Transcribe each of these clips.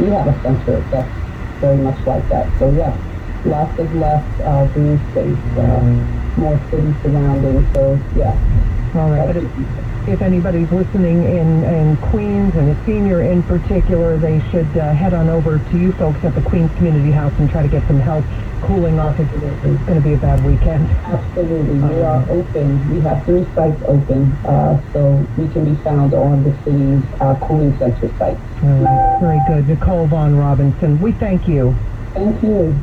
we have a center that's very much like that. So yeah, lots of less green space, more city surroundings. So yeah. All right, but if anybody's listening in Queens, and a senior in particular, they should head on over to you folks at the Queens Community House and try to get some help cooling off. It's going to be a bad weekend. Absolutely. We are open. We have 3 sites open, so we can be found on the city's cooling center site. Very good. Nicole Von Robinson, we thank you. Thank you.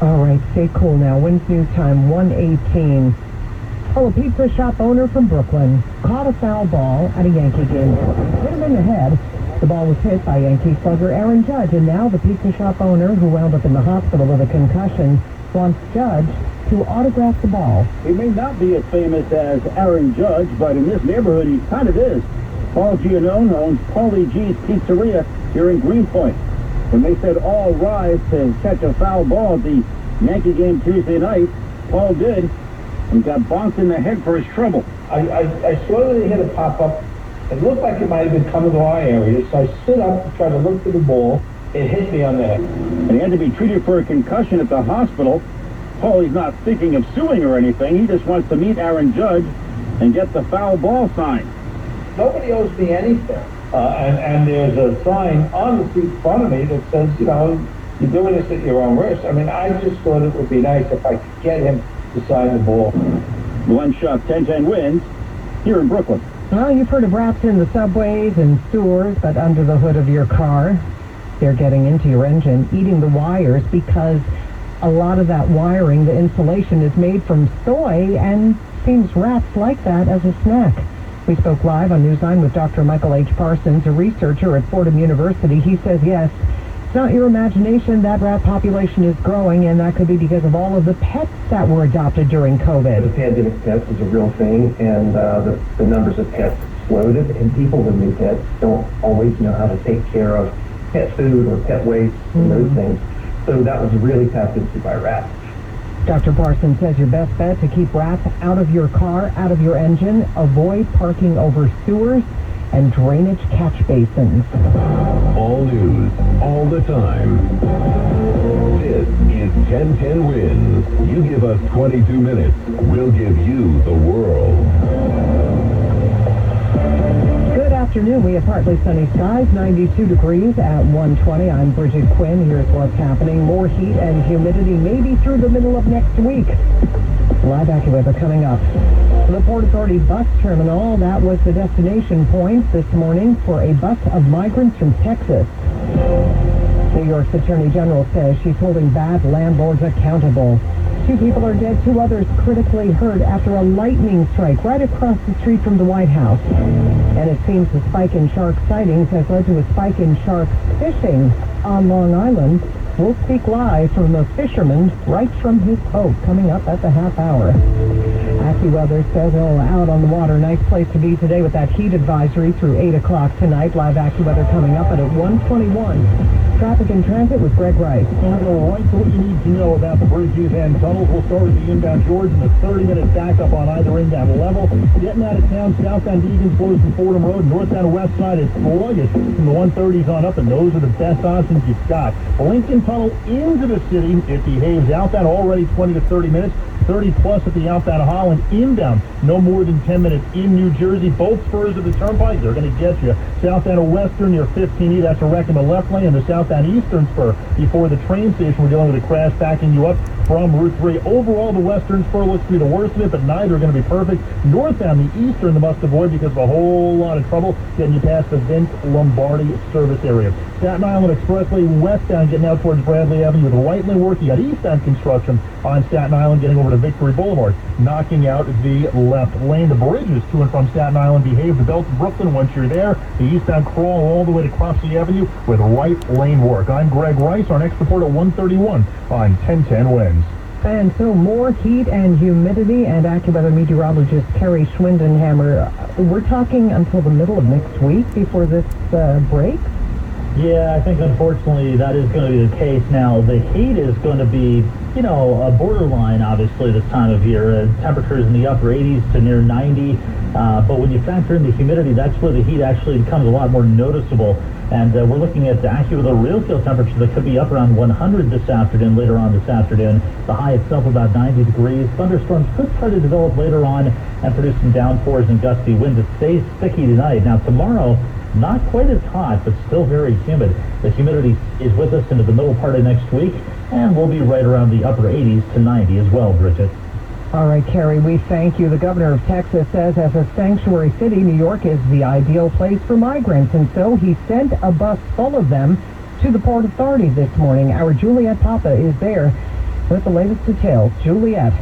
All right, stay cool now. Wins News Time, 1:18. Oh, a pizza shop owner from Brooklyn caught a foul ball at a Yankee game. Hit him in the head. The ball was hit by Yankee slugger Aaron Judge, and now the pizza shop owner, who wound up in the hospital with a concussion, wants Judge to autograph the ball. He may not be as famous as Aaron Judge, but in this neighborhood he kind of is. Paul Giannone owns Paulie G's Pizzeria here in Greenpoint. When they said all rise to catch a foul ball at the Yankee game Tuesday night, Paul did, and got bonked in the head for his trouble. I slowly hit a pop-up. It looked like it might have been coming to our area, so I stood up to try to look for the ball. It hit me on the head. And he had to be treated for a concussion at the hospital. Paulie's not thinking of suing or anything. He just wants to meet Aaron Judge and get the foul ball sign. Nobody owes me anything. And there's a sign on the seat in front of me that says, you know, you're doing this at your own risk. I mean, I just thought it would be nice if I could get him to sign the ball. One shot 10-10 wins here in Brooklyn. Well, you've heard of rats in the subways and sewers, but under the hood of your car, they're getting into your engine, eating the wires, because a lot of that wiring, the insulation, is made from soy, and seems rats like that as a snack. We spoke live on Newsline with Dr. Michael H. Parsons, a researcher at Fordham University. He says, yes, it's not your imagination. That rat population is growing, and that could be because of all of the pets that were adopted during COVID. The pandemic of pets is a real thing, and the numbers of pets exploded, and people with new pets don't always know how to take care of pet food or pet waste and those things. So that was really tapped into by rats. Dr. Parsons says your best bet to keep rats out of your car, out of your engine, avoid parking over sewers and drainage catch basins. All news, all the time. This is 1010 Wins. You give us 22 minutes, we'll give you the world. Good afternoon. We have partly sunny skies, 92 degrees at 1:20. I'm Bridget Quinn. Here's what's happening. More heat and humidity maybe through the middle of next week. Live AccuWeather coming up. The Port Authority bus terminal, that was the destination point this morning for a bus of migrants from Texas. New York's Attorney General says she's holding bad landlords accountable. 2 people are dead, 2 others critically hurt after a lightning strike right across the street from the White House. And it seems the spike in shark sightings has led to a spike in shark fishing on Long Island. We'll speak live from a fisherman right from his boat coming up at the half hour. AccuWeather says, out on the water. Nice place to be today with that heat advisory through 8 o'clock tonight. Live AccuWeather coming up at 1:21. Traffic and transit with Greg Rice. All right, so what you need to know about the bridges and tunnels. We'll start with the inbound George and a 30-minute backup on either inbound level. Getting out of town, southbound Egan's closed from Fordham Road. Northbound West Side is sluggish from the 130s on up, and those are the best options you've got. Lincoln Tunnel into the city, it behaves. Outbound already 20 to 30 minutes. 30 plus at the outbound Holland. Inbound, no more than 10 minutes in New Jersey. Both spurs of the turnpike, they're going to get you. Southbound of Western near 15E, that's a wreck in the left lane. And the southbound Eastern spur before the train station, we're dealing with a crash backing you up from Route 3. Overall, the Western spur looks to be the worst of it, but neither are going to be perfect. Northbound, the Eastern, the must avoid because of a whole lot of trouble getting you past the Vince Lombardi service area. Staten Island Expressway westbound getting out towards Bradley Avenue with right lane work. You got eastbound construction on Staten Island getting over to Victory Boulevard, knocking out the left lane. The bridges to and from Staten Island behave. The Belt to Brooklyn, once you're there, the eastbound crawl all the way to Cropsey Avenue with right lane work. I'm Greg Rice. Our next report at 1:31 on 1010 Wins. And so more heat and humidity, and AccuWeather meteorologist Kerry Schwindenhammer. We're talking until the middle of next week before this breaks? Yeah, I think unfortunately that is going to be the case. Now, the heat is going to be, you know, a borderline, obviously, this time of year. Temperatures in the upper 80s to near 90. But when you factor in the humidity, that's where the heat actually becomes a lot more noticeable. And we're looking at actually with a real feel temperature that could be up around 100 this afternoon, later on this afternoon. The high itself about 90 degrees. Thunderstorms could try to develop later on and produce some downpours and gusty wind. It stays sticky tonight. Now tomorrow, not quite as hot, but still very humid. The humidity is with us into the middle part of next week, and we'll be right around the upper 80s to 90 as well, Bridget. All right, Kerry, we thank you. The governor of Texas says as a sanctuary city, New York is the ideal place for migrants, and so he sent a bus full of them to the Port Authority this morning. Our Juliet Papa is there with the latest details. Juliet.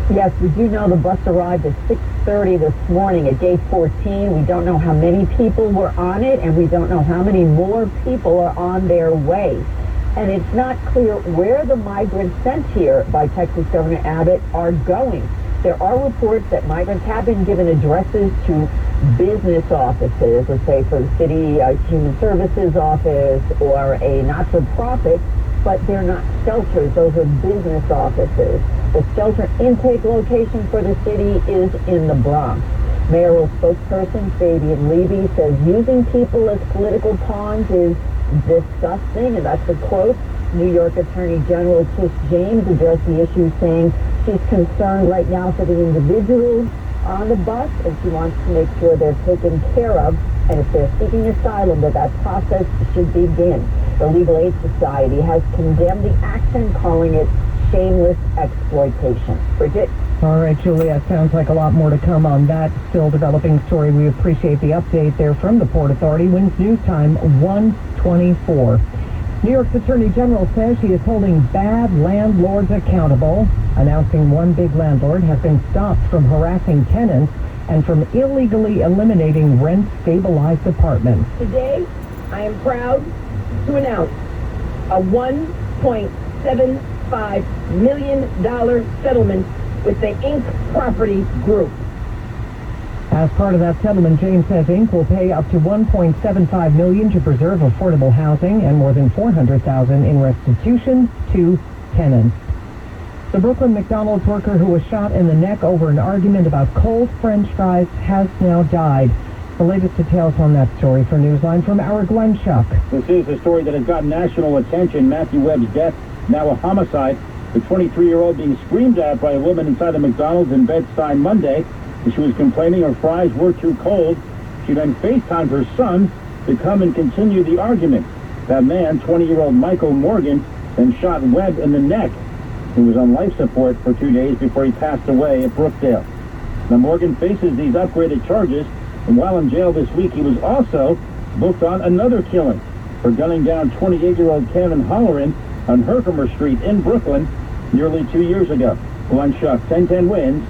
Yes, we do know the bus arrived at 6:30 this morning at gate 14. We don't know how many people were on it, and we don't know how many more people are on their way. And it's not clear where the migrants sent here by Texas Governor Abbott are going. There are reports that migrants have been given addresses to business offices, let's say for the city human services office or a not-for-profit, but they're not shelters. Those are business offices. The shelter intake location for the city is in the Bronx. Mayoral spokesperson Fabian Levy says using people as political pawns is disgusting, and that's a quote. New York Attorney General Tish James addressed the issue, saying she's concerned right now for the individuals on the bus, and she wants to make sure they're taken care of, and if they're seeking asylum, that process should begin. The Legal Aid Society has condemned the action, calling it shameless exploitation. Bridget? All right, Juliet, sounds like a lot more to come on that still developing story. We appreciate the update there from the Port Authority. Wins News Time 1:24. New York's Attorney General says she is holding bad landlords accountable, announcing one big landlord has been stopped from harassing tenants and from illegally eliminating rent-stabilized apartments. Today, I am proud to announce a $1.75 million settlement with the Inc. Property Group. As part of that settlement, James says Inc. will pay up to $1.75 million to preserve affordable housing and more than $400,000 in restitution to tenants. The Brooklyn McDonald's worker who was shot in the neck over an argument about cold French fries has now died. The latest details on that story for Newsline from our Glenn Schuck. This is a story that has gotten national attention. Matthew Webb's death, now a homicide. The 23-year-old being screamed at by a woman inside a McDonald's in Bed-Stuy Monday. She was complaining her fries were too cold. She then FaceTimed her son to come and continue the argument. That man, 20-year-old Michael Morgan, then shot Webb in the neck. He was on life support for 2 days before he passed away at Brookdale. Now Morgan faces these upgraded charges, and while in jail this week, he was also booked on another killing for gunning down 28-year-old Kevin Holleran on Herkimer Street in Brooklyn nearly 2 years ago. Glenn Schuck, 1010 Wins.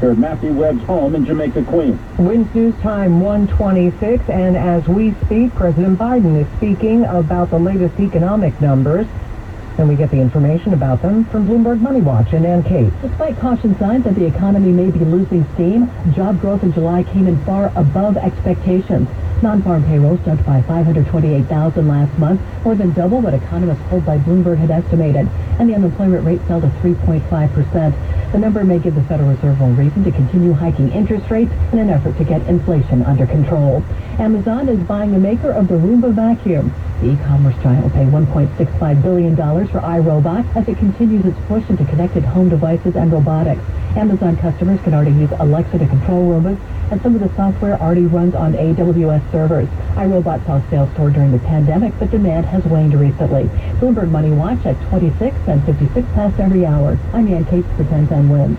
Here at Matthew Webb's home in Jamaica, Queens. Wins News Time 1:26, and as we speak, President Biden is speaking about the latest economic numbers, and we get the information about them from Bloomberg Money Watch and Ann Case. Despite caution signs that the economy may be losing steam, job growth in July came in far above expectations. Non-farm payrolls jumped by 528,000 last month, more than double what economists told by Bloomberg had estimated, and the unemployment rate fell to 3.5%. The number may give the Federal Reserve more reason to continue hiking interest rates in an effort to get inflation under control. Amazon is buying the maker of the Roomba vacuum. The e-commerce giant will pay $1.65 billion for iRobot as it continues its push into connected home devices and robotics. Amazon customers can already use Alexa to control Roombas, and some of the software already runs on AWS servers. iRobot saw sales soar during the pandemic, but demand has waned recently. Bloomberg Money Watch at 26 and 56 past every hour. I'm Ann Cates for 1010 Wins.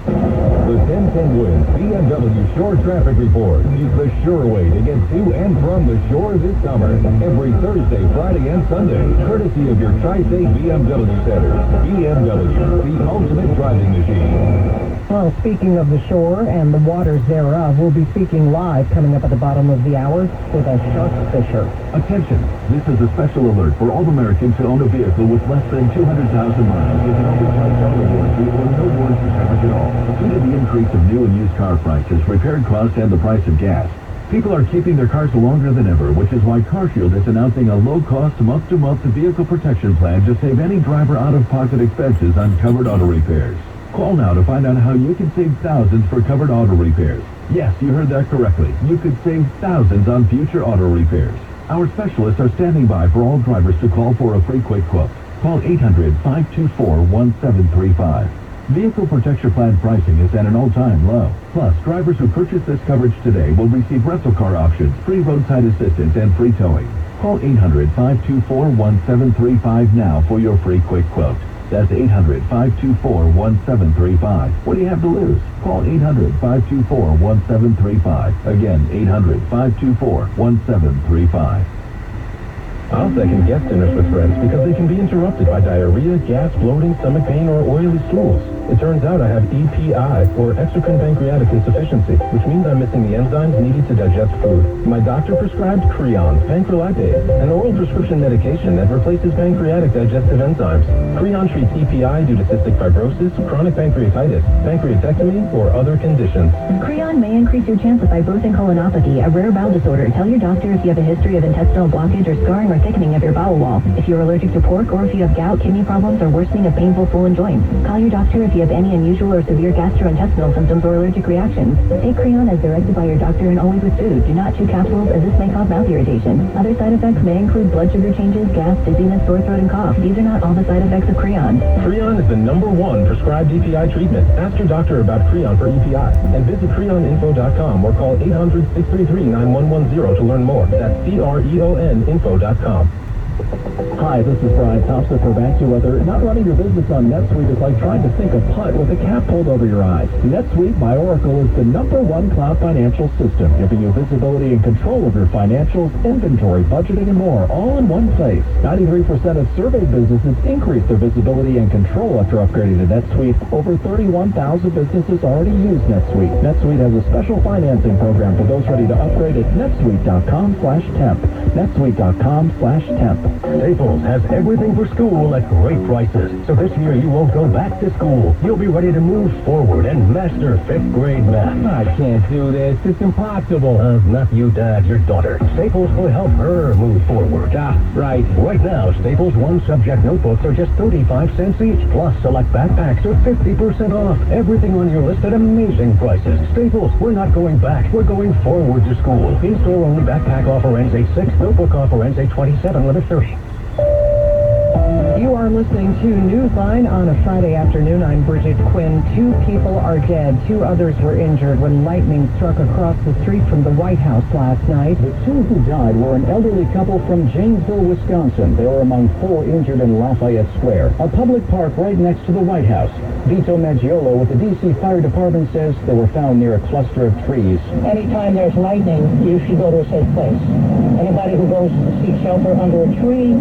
The 1010 Wins BMW Shore Traffic Report is the sure way to get to and from the shore this summer. Every Thursday, Friday, and Sunday, courtesy of your Tri-State BMW Center. BMW, the ultimate driving machine. Well, speaking of the shore and the waters thereof, we'll be speaking live coming up at the bottom of the hour with a shark fisher. Attention! This is a special alert for all Americans who own a vehicle with less than 200,000 miles with an overcharged auto warranty or no warranty coverage at all. Due to the increase of new and used car prices, repair costs, and the price of gas, people are keeping their cars longer than ever, which is why CarShield is announcing a low-cost month-to-month vehicle protection plan to save any driver out-of-pocket expenses on covered auto repairs. Call now to find out how you can save thousands for covered auto repairs. Yes, you heard that correctly. You could save thousands on future auto repairs. Our specialists are standing by for all drivers to call for a free quick quote. Call 800-524-1735. Vehicle Protect Your Plan pricing is at an all-time low. Plus, drivers who purchase this coverage today will receive rental car options, free roadside assistance, and free towing. Call 800-524-1735 now for your free quick quote. That's 800-524-1735. What do you have to lose? Call 800-524-1735. Again, 800-524-1735. I'll second guest dinners with friends because they can be interrupted by diarrhea, gas, bloating, stomach pain, or oily stools. It turns out I have EPI, or exocrine pancreatic insufficiency, which means I'm missing the enzymes needed to digest food. My doctor prescribed Creon, pancrelipase, an oral prescription medication that replaces pancreatic digestive enzymes. Creon treats EPI due to cystic fibrosis, chronic pancreatitis, pancreatectomy, or other conditions. Creon may increase your chance of fibrosing colonopathy, a rare bowel disorder. Tell your doctor if you have a history of intestinal blockage or scarring or thickening of your bowel wall. If you're allergic to pork, or if you have gout, kidney problems, or worsening of painful swollen joints. Call your doctor if you have any unusual or severe gastrointestinal symptoms or allergic reactions. Take Creon as directed by your doctor and always with food. Do not chew capsules, as this may cause mouth irritation. Other side effects may include blood sugar changes, gas, dizziness, sore throat, and cough. These are not all the side effects of Creon. Creon is the #1 prescribed EPI treatment. Ask your doctor about Creon for EPI and visit creoninfo.com or call 800-633-9110 to learn more. That's CREON info.com. Hi, this is Brian Thompson for AccuWeather. Not running your business on NetSuite is like trying to sink a putt with a cap pulled over your eyes. NetSuite by Oracle is the #1 cloud financial system, giving you visibility and control of your financials, inventory, budgeting, and more, all in one place. 93% of surveyed businesses increased their visibility and control after upgrading to NetSuite. Over 31,000 businesses already use NetSuite. NetSuite has a special financing program for those ready to upgrade at netsuite.com/temp. netsuite.com/temp. Staples has everything for school at great prices. So this year you won't go back to school. You'll be ready to move forward and master 5th grade math. I can't do this. It's impossible. Not you, Dad, your daughter. Staples will help her move forward. Right. Right now, Staples one-subject notebooks are just 35 cents each. Plus, select backpacks are 50% off. Everything on your list at amazing prices. Staples, we're not going back. We're going forward to school. In-store only backpack offer ends 8/6. Notebook offer ends 8/27. Limit 30. You are listening to Newsline on a Friday afternoon. I'm Bridget Quinn. 2 people are dead. 2 others were injured when lightning struck across the street from the White House last night. The 2 who died were an elderly couple from Janesville, Wisconsin. They were among 4 injured in Lafayette Square, a public park right next to the White House. Vito Maggiolo with the D.C. Fire Department says they were found near a cluster of trees. Anytime there's lightning, you should go to a safe place. Anybody who goes to seek shelter under a tree,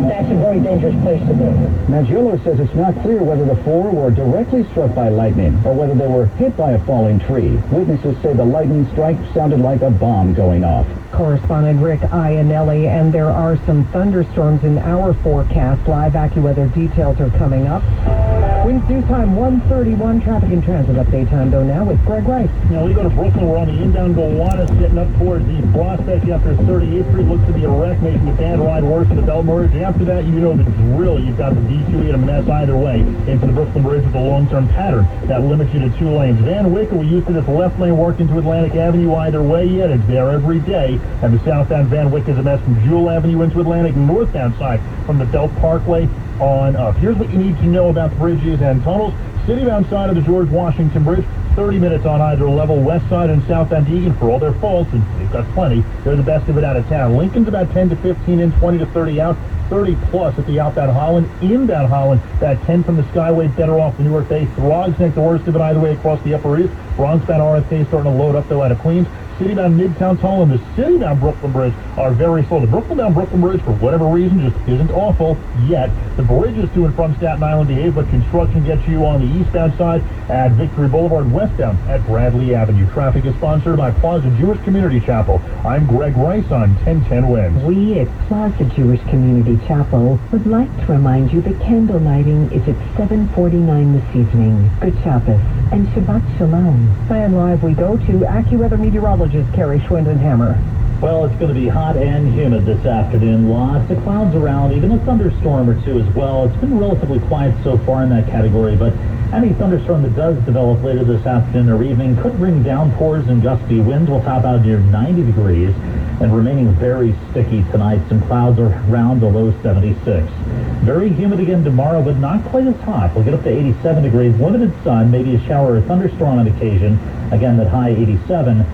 that's a very dangerous place to be. Maggiolo says it's not clear whether the 4 were directly struck by lightning or whether they were hit by a falling tree. Witnesses say the lightning strike sounded like a bomb going off. Correspondent Rick Iannelli, and there are some thunderstorms in our forecast. Live AccuWeather details are coming up. Winds due time 1:31. Traffic and transit update time though now with Greg Rice. Now we go to Brooklyn. We're on the inbound Gowanus, getting up towards the Prospect after 38th Street. Looks to be a wreck, making a bad ride worse in the Bell Merge. After that, you know the drill. You've got the D2 in a mess either way into the Brooklyn Bridge with a long-term pattern that limits you to 2 lanes. Van Wyck, we used to this left lane work into Atlantic Avenue either way yet. It's there every day. And the southbound Van Wyck is a mess from Jewel Avenue into Atlantic, northbound side from the Belt Parkway on up. Here's what you need to know about the bridges and tunnels. Citybound side of the George Washington Bridge, 30 minutes on either level. West side and southbound Egan, for all their faults, and they've got plenty, they're the best of it out of town. Lincoln's about 10 to 15 in, 20 to 30 out, 30 plus at the outbound Holland. Inbound Holland, that 10 from the Skyway, better off the Newark Bay. Throgsneck, the worst of it either way across the Upper East. Bronxbound RFK starting to load up though out of Queens. Citybound Midtown Tunnel and the Citybound Brooklyn Bridge are very slow. The Brooklyn-bound Brooklyn Bridge, for whatever reason, just isn't awful yet. The bridges to and from Staten Island behave, but construction gets you on the eastbound side at Victory Boulevard, westbound at Bradley Avenue. Traffic is sponsored by Plaza Jewish Community Chapel. I'm Greg Rice on 1010 Winds. We at Plaza Jewish Community Chapel would like to remind you that candle lighting is at 7:49 this evening. Good Shabbos and Shabbat Shalom. And live we go to AccuWeather meteorologist Kerry Schwindenhammer. Well, it's going to be hot and humid this afternoon. Lots of clouds around, even a thunderstorm or 2 as well. It's been relatively quiet so far in that category, but Any thunderstorm that does develop later this afternoon or evening could bring downpours and gusty winds. Will top out near 90 degrees and remaining very sticky tonight. Some clouds around the low 76. Very humid again tomorrow, but not quite as hot. We'll get up to 87 degrees. Limited sun, maybe a shower or thunderstorm on occasion. Again, that high 87.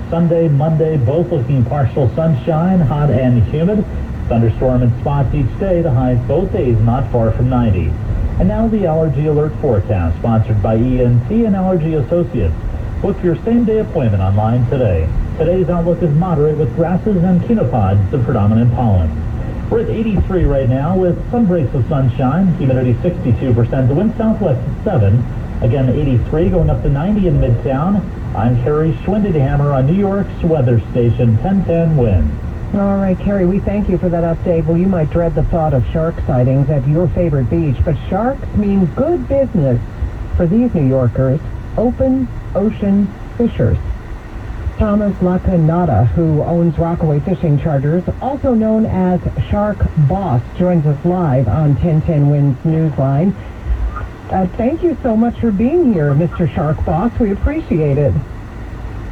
Sunday, Monday, both looking partial sunshine, hot and humid. Thunderstorm in spots each day. The highs both days not far from 90. And now the Allergy Alert Forecast, sponsored by ENT and Allergy Associates. Book your same-day appointment online today. Today's outlook is moderate with grasses and quinopods, the predominant pollen. We're at 83 right now with some breaks of sunshine, humidity 62%, the wind southwest at 7. Again, 83 going up to 90 in Midtown. I'm Kerry Schwindenhammer on New York's weather station, 1010 wind. All right, Kerry, we thank you for that update. Well, you might dread the thought of shark sightings at your favorite beach, but sharks mean good business for these New Yorkers, open ocean fishers. Thomas Lacanada, who owns Rockaway Fishing Charters, also known as Shark Boss, joins us live on 1010 Wind's Newsline. Thank you so much for being here, Mr. Shark Boss. We appreciate it.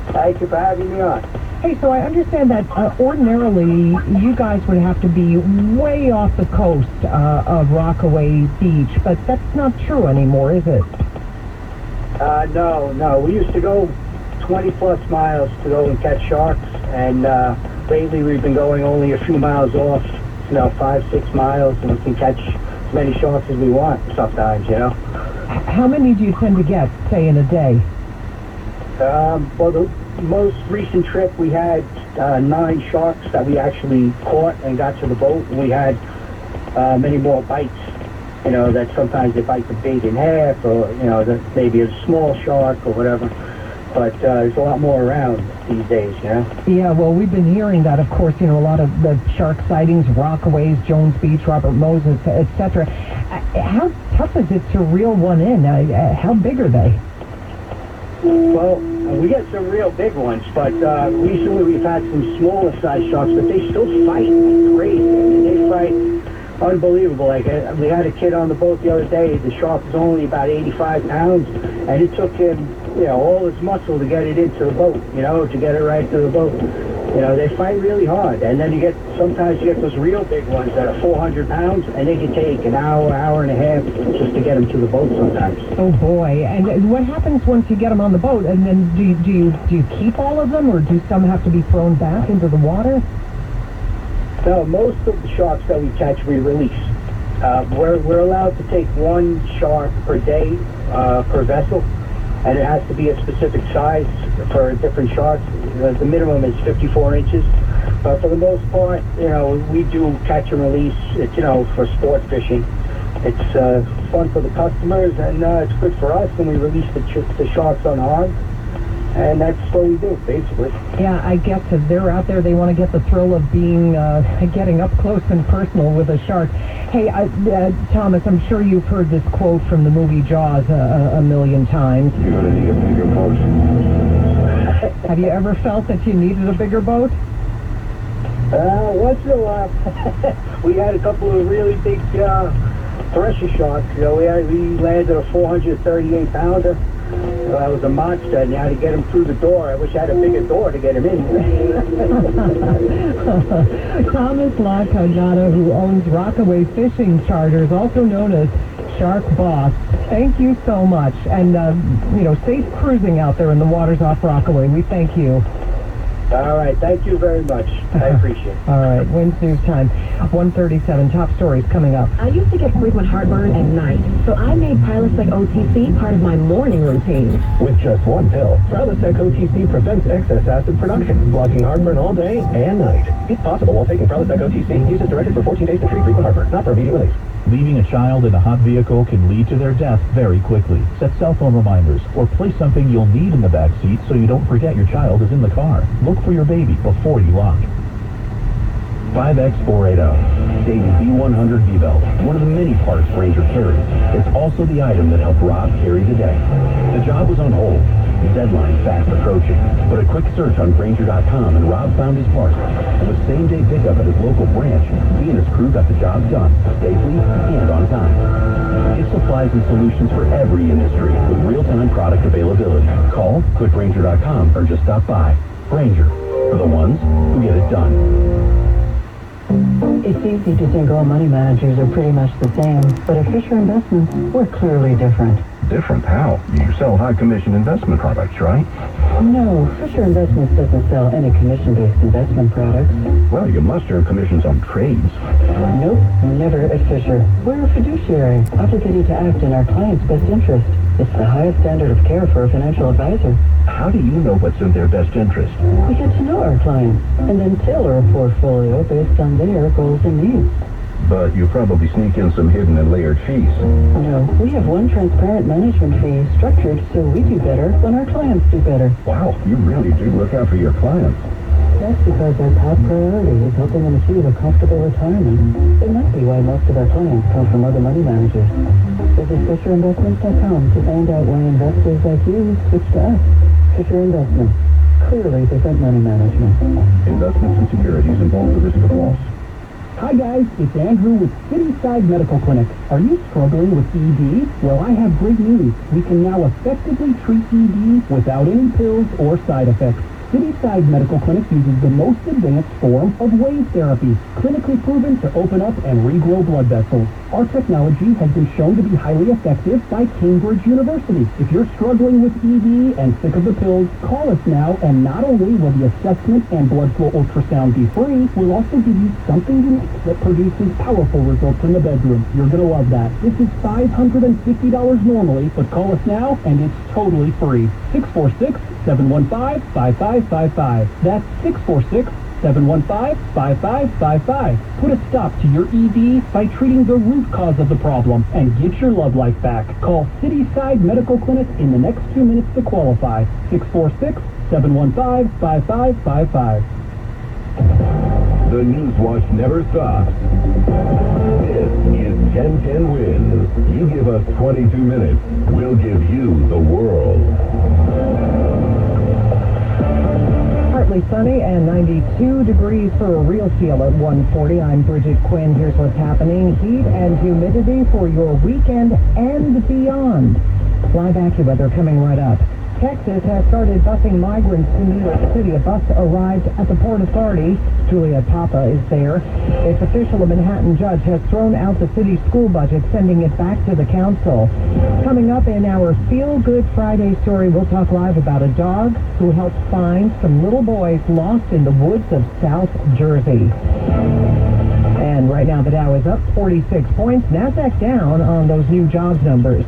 Thank you for having me on. Hey, so I understand that ordinarily you guys would have to be way off the coast of Rockaway Beach, but that's not true anymore, is it? No. We used to go 20-plus miles to go and catch sharks, and lately we've been going only a few miles off, 5-6 miles, and we can catch as many sharks as we want sometimes, How many do you tend to get, say, in a day? Well, the most recent trip we had 9 sharks that we actually caught and got to the boat, and we had many more bites. That sometimes they bite the bait in half, or maybe a small shark or whatever. But there's a lot more around these days, Yeah, well, we've been hearing that, of course, a lot of the shark sightings, Rockaways, Jones Beach, Robert Moses, etc. How tough is it to reel one in? How big are they? Well, we get some real big ones, but recently we've had some smaller size sharks, but they still fight crazy. I mean, they fight unbelievable. Like, we had a kid on the boat the other day. The shark was only about 85 pounds, and it took him, all his muscle to get it into the boat, to get it right to the boat. They fight really hard. And then sometimes you get those real big ones that are 400 pounds, and they can take an hour, hour and a half just to get them to the boat sometimes. Oh, boy. And what happens once you get them on the boat? And then do you keep all of them, or do some have to be thrown back into the water? No, most of the sharks that we catch, we release. We're allowed to take 1 shark per day per vessel, and it has to be a specific size for different sharks. The minimum is 54 inches. But for the most part, we do catch and release. It's, for sport fishing. It's fun for the customers, and it's good for us, and we release the sharks unharmed. And that's what we do, basically. Yeah, I guess if they're out there, they want to get the thrill of getting up close and personal with a shark. Hey, Thomas, I'm sure you've heard this quote from the movie Jaws a million times. You're going to need a bigger boat. Have you ever felt that you needed a bigger boat? Once in a while. We had a couple of really big thresher sharks. We landed a 438-pounder. That was a monster, and you had to get him through the door. I wish I had a bigger door to get him in. Thomas Lacanada, who owns Rockaway Fishing Charters, also known as Shark Boss. Thank you so much, and safe cruising out there in the waters off Rockaway. We thank you. All right, thank you very much. I appreciate it. All right, Wins News Time, 1:37. Top stories coming up. I used to get frequent heartburn at night, so I made Prilosec OTC part of my morning routine. With just 1 pill, Prilosec OTC prevents excess acid production, blocking heartburn all day and night. It's possible while taking Prilosec OTC. Use as directed for 14 days to treat frequent heartburn, not for immediate release. Leaving a child in a hot vehicle can lead to their death very quickly. Set cell phone reminders or place something you'll need in the back seat so you don't forget your child is in the car. Look for your baby before you lock. 5X480, Staten B100 V-Belt, one of the many parts Ranger carries. It's also the item that helped Rob carry the day. The job was on hold, the deadline fast approaching, but a quick search on Grainger.com and Rob found his part. And with same-day pickup at his local branch, he and his crew crew got the job done, safely and on time. It supplies and solutions for every industry with real-time product availability. Call quickgranger.com or just stop by. Granger, for the ones who get it done. It's easy to think all money managers are pretty much the same, but at Fisher Investments, we're clearly different. Different? How? You sell high-commission investment products, right? No, Fisher Investments doesn't sell any commission-based investment products. Well, you must earn commissions on trades. Nope, never at Fisher. We're a fiduciary, obligated to act in our client's best interest. It's the highest standard of care for a financial advisor. How do you know what's in their best interest? We get to know our clients and then tailor a portfolio based on their goals and needs. But you probably sneak in some hidden and layered fees. No, we have one transparent management fee structured so we do better when our clients do better. Wow, you really do look out for your clients. That's because our top priority is helping them achieve a comfortable retirement. It might be why most of our clients come from other money managers. Visit FisherInvestments.com to find out why investors like you switch to us. Fisher Investments. Clearly different money management. Investments and securities involve the risk of loss. Hi guys, it's Andrew with Cityside Medical Clinic. Are you struggling with ED? Well, I have great news. We can now effectively treat ED without any pills or side effects. Cityside Medical Clinic uses the most advanced form of wave therapy, clinically proven to open up and regrow blood vessels. Our technology has been shown to be highly effective by Cambridge University. If you're struggling with ED and sick of the pills, call us now, and not only will the assessment and blood flow ultrasound be free, we'll also give you something unique that produces powerful results in the bedroom. You're going to love that. This is $550 normally, but call us now, and it's totally free. 646-715-5555. That's 646-715-5555. Put a stop to your ED by treating the root cause of the problem and get your love life back. Call Cityside Medical Clinic in the next 2 minutes to qualify. 646-715-5555. The News Watch never stops. This is 1010 Wins. You give us 22 minutes, we'll give you the world. Partly sunny and 92 degrees for a real feel at 140. I'm Bridget Quinn. Here's what's happening. Heat and humidity for your weekend and beyond. Live AccuWeather coming right up. Texas has started busing migrants to New York City. A bus arrived at the Port Authority. Julia Papa is there. Its official, a Manhattan judge, has thrown out the city's school budget, sending it back to the council. Coming up in our Feel Good Friday story, we'll talk live about a dog who helped find some little boys lost in the woods of South Jersey. And right now the Dow is up 46 points. NASDAQ down on those new jobs numbers.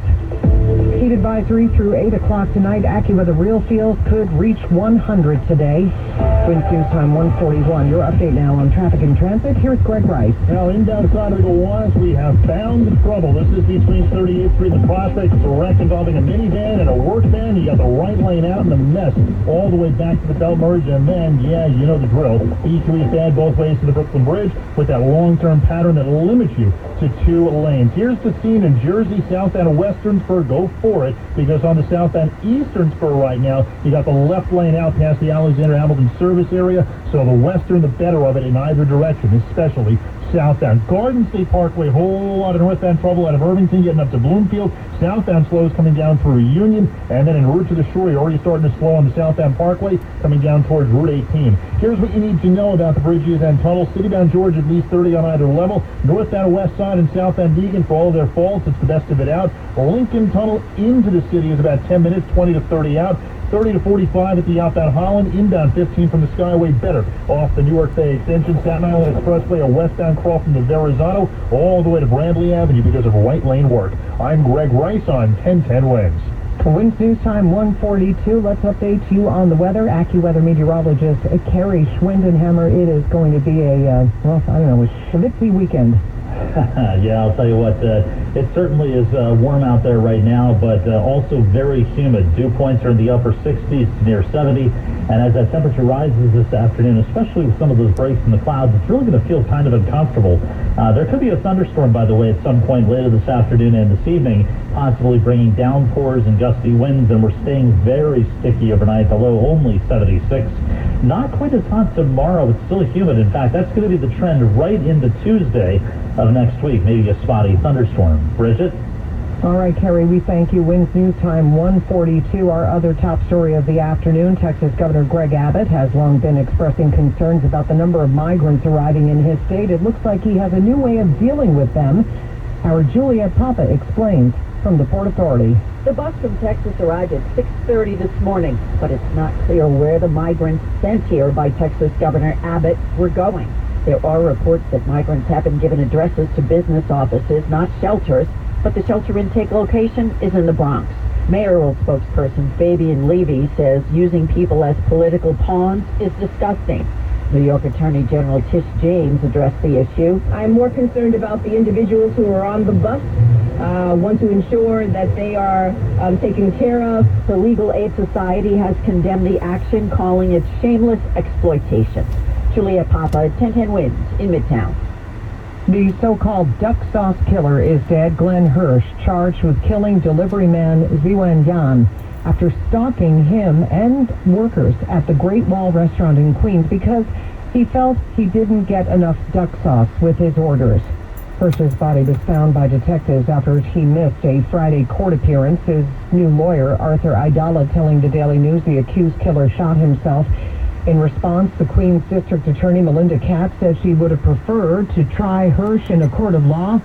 Heat advisory through 8 o'clock tonight. AccuWeather real feels could reach 100 today. Twins News Time 141. Your update now on traffic and transit. Here's Greg Rice. Now, inbound side of the Gowanus, we have found the trouble. This is between 38th Street and the Prospect. It's a wreck involving a minivan and a work van. You got the right lane out and a mess all the way back to the Belt Merge. And then, yeah, you know the drill. E2 is bad both ways to the Brooklyn Bridge with that long-term pattern that limits you to 2 lanes. Here's the scene in Jersey, South and Western Spur. Go for it, because on the South and Eastern Spur right now, you got the left lane out past the Alexander Hamilton service area, so the western, the better of it in either direction, especially southbound. Garden State Parkway, whole lot of northbound trouble out of Irvington, getting up to Bloomfield. Southbound slows coming down through Union, and then en route to the shore, you're already starting to slow on the southbound Parkway, coming down towards Route 18. Here's what you need to know about the bridges and tunnels. Citybound George at least 30 on either level. Northbound West Side and southbound Deegan, for all of their faults, it's the best of it out. Lincoln Tunnel into the city is about 10 minutes, 20 to 30 out. 30 to 45 at the outbound Holland, inbound 15 from the Skyway, better off the Newark Bay Extension, Staten Island Expressway, a westbound crawl from the Verrazano all the way to Bramley Avenue because of right lane work. I'm Greg Rice on 1010 Wins. Twins News Time 142. Let's update you on the weather. AccuWeather meteorologist Carrie Schwindenhammer. It is going to be a schwitzy weekend. Yeah, I'll tell you what, it certainly is warm out there right now, but also very humid. Dew points are in the upper 60s to near 70, and as that temperature rises this afternoon, especially with some of those breaks in the clouds, it's really going to feel kind of uncomfortable. There could be a thunderstorm, by the way, at some point later this afternoon and this evening, possibly bringing downpours and gusty winds, and we're staying very sticky overnight. The low only 76. Not quite as hot tomorrow. It's still humid. In fact, that's going to be the trend right into Tuesday of next week. Maybe a spotty thunderstorm. Bridget? All right, Kerry, we thank you. Winds News Time 1:42. Our other top story of the afternoon, Texas Governor Greg Abbott has long been expressing concerns about the number of migrants arriving in his state. It looks like he has a new way of dealing with them. Our Juliet Papa explains from the Port Authority. The bus from Texas arrived at 6:30 this morning, but it's not clear where the migrants sent here by Texas Governor Abbott were going. There are reports that migrants have been given addresses to business offices, not shelters, but the shelter intake location is in the Bronx. Mayoral spokesperson Fabian Levy says using people as political pawns is disgusting. New York Attorney General Tish James addressed the issue. I'm more concerned about the individuals who are on the bus. Want to ensure that they are taken care of. The Legal Aid Society has condemned the action, calling it shameless exploitation. Julia Papa, 1010 Winds in Midtown. The so-called duck sauce killer is dead. Glenn Hirsch, charged with killing delivery man Ziwan Yan after stalking him and workers at the Great Wall restaurant in Queens because he felt he didn't get enough duck sauce with his orders. Hirsch's body was found by detectives after he missed a Friday court appearance. His new lawyer, Arthur Aidala, telling the Daily News the accused killer shot himself. In response, the Queens District Attorney Melinda Katz said she would have preferred to try Hirsch in a court of law